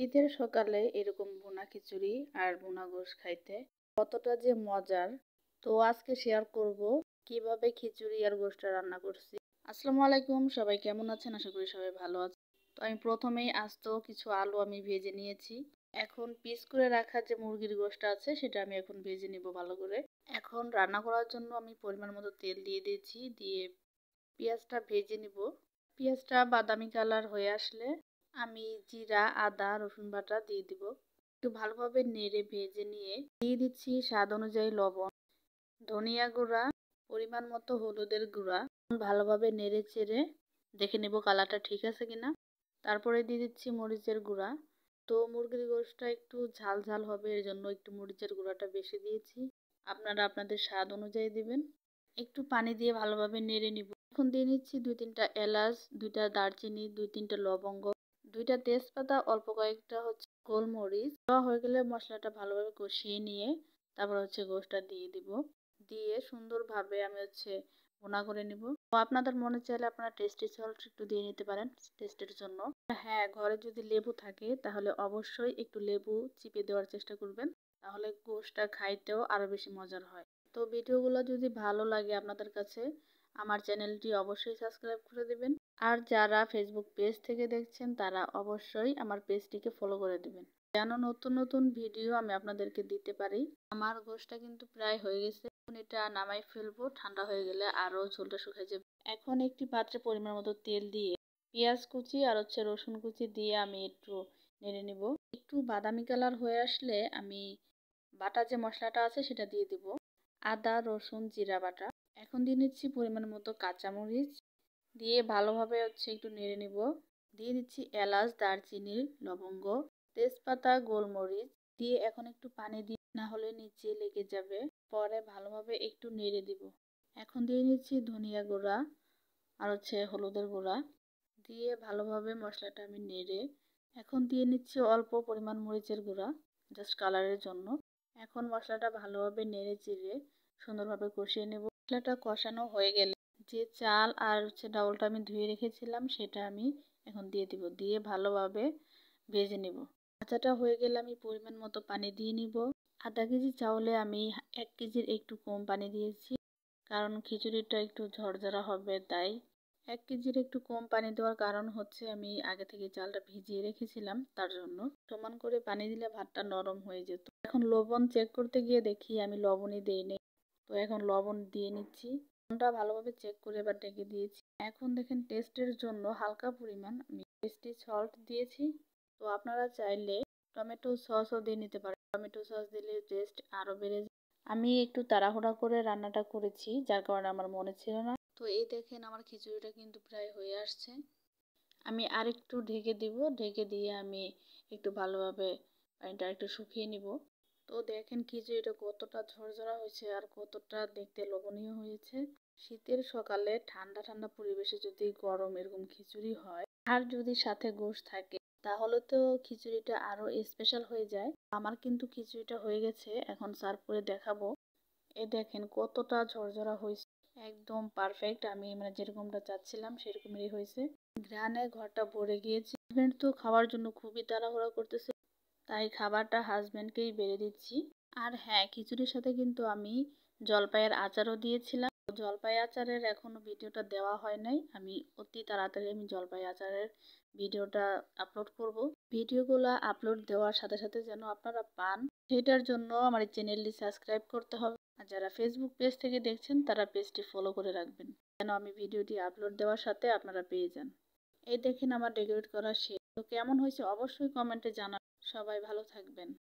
শীতের সকালে এরকম ভুনা খিচুড়ি আর ভুনা গোশ খাইতে কতটা যে মজার। তো আজকে শেয়ার করব কিভাবে খিচুড়ি আর গোশটা রান্না করছি। আসসালামু আলাইকুম, সবাই কেমন আছেন? আশা করি সবাই ভালো আছেন। তো আমি প্রথমেই আস্ত কিছু আলু আমি ভেজে নিয়েছি। এখন পিস করে রাখা যে মুরগির গোশটা আছে সেটা আমি এখন ভেজে নিব ভালো করে। এখন রান্না করার জন্য আমি পরিমাণ মতো তেল দিয়ে দিয়েছি, দিয়ে পেঁয়াজটা ভেজে নিব। পেঁয়াজটা বাদামি কালার হয়ে আসলে আমি জিরা, আদা, রসুন বাটা দিয়ে দিব। একটু ভালোভাবে নেড়ে ভেজে নিয়ে দিয়ে দিচ্ছি স্বাদ অনুযায়ী লবণ, ধনিয়া গুঁড়া, পরিমাণ মতো হলুদের গুঁড়া। ভালোভাবে নেড়ে চেড়ে দেখে নেব কালারটা ঠিক আছে কিনা। তারপরে দিয়ে দিচ্ছি মরিচের গুঁড়া। তো মুরগির গোশটা একটু ঝাল ঝাল হবে, এর জন্য একটু মরিচের গুঁড়াটা বেশি দিয়েছি। আপনারা আপনাদের স্বাদ অনুযায়ী দিবেন। একটু পানি দিয়ে ভালোভাবে নেড়ে নিব। এখন দিয়ে নিচ্ছি 2-3টা এলাচ, 2টা দারচিনি, 2-3টা লবঙ্গ, 2টা তেজপাতা, অল্প কয়েকটা গোলমরিচ। দেওয়া হয়ে গেলে মশলাটা ভালোভাবে কষিয়ে নিয়ে তারপর গোশটা দিয়ে দিব। দিয়ে সুন্দরভাবে আমি ভুনা করে নিব। তো আপনাদের মনে চাইলে আপনারা টেস্টি সল্ট একটু দিয়ে নিতে পারেন টেস্টের জন্য। হ্যাঁ, ঘরে যদি লেবু থাকে তাহলে অবশ্যই একটু লেবু চিপে দেওয়ার চেষ্টা করবেন, তাহলে গোশটা খাইতেও আরো বেশি মজার হয়। তো ভিডিওগুলো যদি ভালো লাগে আপনাদের কাছে, আমার চ্যানেলটি অবশ্যই সাবস্ক্রাইব করে দিবেন। আর যারা ফেসবুক পেজ থেকে দেখছেন তারা অবশ্যই আমার পেজটিকে ফলো করে দিবেন, যেন নতুন নতুন ভিডিও আমি আপনাদেরকে দিতে পারি। আমার গোশটা কিন্তু প্রায় হয়ে গেছে। এখন এটা নামাই ফেলবো, ঠান্ডা হয়ে গেলে আরো ঝোলটা শুকিয়ে যাবে। এখন একটি পাত্রে পরিমাণ মতো তেল দিয়ে পেঁয়াজ কুচি আর রসুন কুচি দিয়ে আমি একটু নেড়ে নিব। একটু বাদামি কালার হয়ে আসলে আমি বাটা যে মশলাটা আছে সেটা দিয়ে দিব। আদা, রসুন, জিরা বাটা। এখন দিয়ে নিচ্ছি পরিমাণ মতো কাঁচামরিচ, দিয়ে ভালোভাবে একটু নেড়ে নিব। দিয়ে দিচ্ছি এলাচ, দারচিনি, লবঙ্গ, তেজপাতা, গোলমরিচ দিয়ে এখন একটু পানি দিয়ে, না হলে নিচে লেগে যাবে। পরে ভালোভাবে একটু নেড়ে দিব। এখন দিয়ে নিচ্ছি ধনিয়া গুঁড়া আর হলুদের গুঁড়া দিয়ে ভালোভাবে মশলাটা আমি নেড়ে এখন দিয়ে নিচ্ছি অল্প পরিমাণ মরিচের গুঁড়া, জাস্ট কালারের জন্য। এখন মশলাটা ভালোভাবে নেড়ে চেড়ে সুন্দরভাবে কষিয়ে নেব। মশলাটা কষানো হয়ে গেলে যে চাল আর ডাউলটা আমি ধুয়ে রেখেছিলাম সেটা আমি এখন দিয়ে দিব। দিয়ে ভালোভাবে ভেজে নেব। ভাজাটা হয়ে গেলে আমি পরিমাণ মতো পানি দিয়ে নিব। আধা কেজি চাউলে আমি 1 কেজির একটু কম পানি দিয়েছি, কারণ খিচুড়িটা একটু ঝরঝরা হবে তাই। 1 কেজির একটু কম পানি দেওয়ার কারণ আমি আগে থেকে চালটা ভিজিয়ে রেখেছিলাম, তার জন্য। সমান করে পানি দিলে ভাতটা নরম হয়ে যেত। এখন লবণ চেক করতে গিয়ে দেখি আমি লবণই দেইনি, তো এখন লবণ দিয়ে নিচ্ছি। লবণটা ভালোভাবে চেক করে এবার ঢেকে দিয়েছি। এখন দেখেন টেস্টের জন্য হালকা পরিমাণ আমি টেস্টি সল্ট দিয়েছি। তো আপনারা চাইলে টমেটো সসও দিয়ে নিতে পারেন। টমেটো সস দিলে টেস্ট আরো বেড়ে যায়। আমি একটু তাড়াহুড়া করে রান্নাটা করেছি, যার কারণে আমার মনে ছিল না। তো এই দেখেন আমার খিচুড়িটা কিন্তু প্রায় হয়ে আসছে। আমি আরেকটু ঢেকে দিব। ঢেকে দিয়ে আমি একটু ভালোভাবে পানিটা একটু শুকিয়ে নিব। তো দেখেন খিচুড়িটা কতটা ঝরঝরা হয়েছে আর কতটা দেখতে লোভনীয় হয়েছে। শীতের সকালে ঠান্ডা ঠান্ডা পরিবেশে যদি গরম এরকম খিচুড়ি হয় আর যদি সাথে গোশ থাকে, তাহলে তো খিচুড়িটা আরো স্পেশাল হয়ে যায়। আমার কিন্তু খিচুড়িটা হয়ে গেছে, এখন সার্ভ করে দেখাবো। এই দেখেন কতটা ঝরঝরা হয়েছে, একদম পারফেক্ট। আমি যেরকমটা চাচ্ছিলাম সেরকমই হয়েছে। ঘ্রাণে ঘরটা ভরে গিয়েছে। হাজবেন্ড তো খাওয়ার জন্য খুবই তাড়াহুড়া করতেছে, তাই খাবারটা হাজবেন্ডকেই বেড়ে দিচ্ছি। আর হ্যাঁ, খিচুড়ির সাথে কিন্তু আমি জলপাইয়ের আচারও দিয়েছিলাম। জলপাই আচারের এখনো ভিডিওটা দেওয়া হয় নাই। আমি অতি তাড়াতাড়ি জলপাই আচারের ভিডিওটা আপলোড করব। ভিডিওগুলো আপলোড দেওয়ার সাথে সাথে যেন আপনারা পান, সেটার জন্য আমার এই চ্যানেলটি সাবস্ক্রাইব করতে হবে। আর যারা ফেসবুক পেজ থেকে দেখছেন তারা পেজটি ফলো করে রাখবেন, যেন আমি ভিডিওটি আপলোড দেওয়ার সাথে আপনারা পেয়ে যান। এই দেখেন আমার ডেকোরেট করা শেষ। তো কেমন হয়েছে অবশ্যই কমেন্টে জানাবেন। সবাই ভালো থাকবেন।